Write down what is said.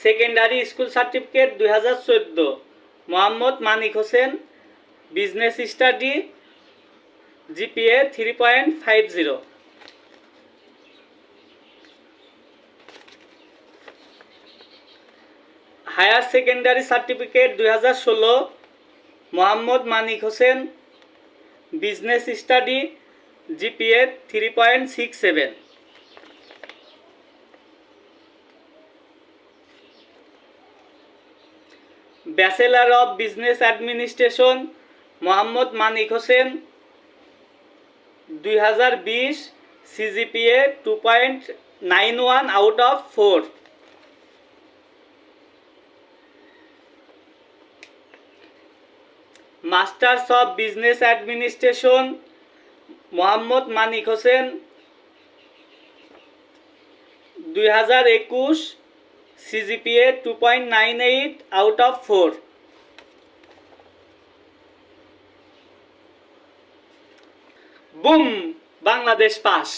Secondary school certificate 2014 Mohammad Manik Hossain, business study, GPA 3.50। Higher secondary certificate 2016 Mohammad Manik Hossain, business study, GPA 3.67। Bachelor of business administration Mohammad Manik Hossain, 2020, CGPA 2.91 out of 4। Masters of business administration Mohammad Manik Hossain, 2021, CGPA 2.98 out of 4। বুম, Bangladesh pass.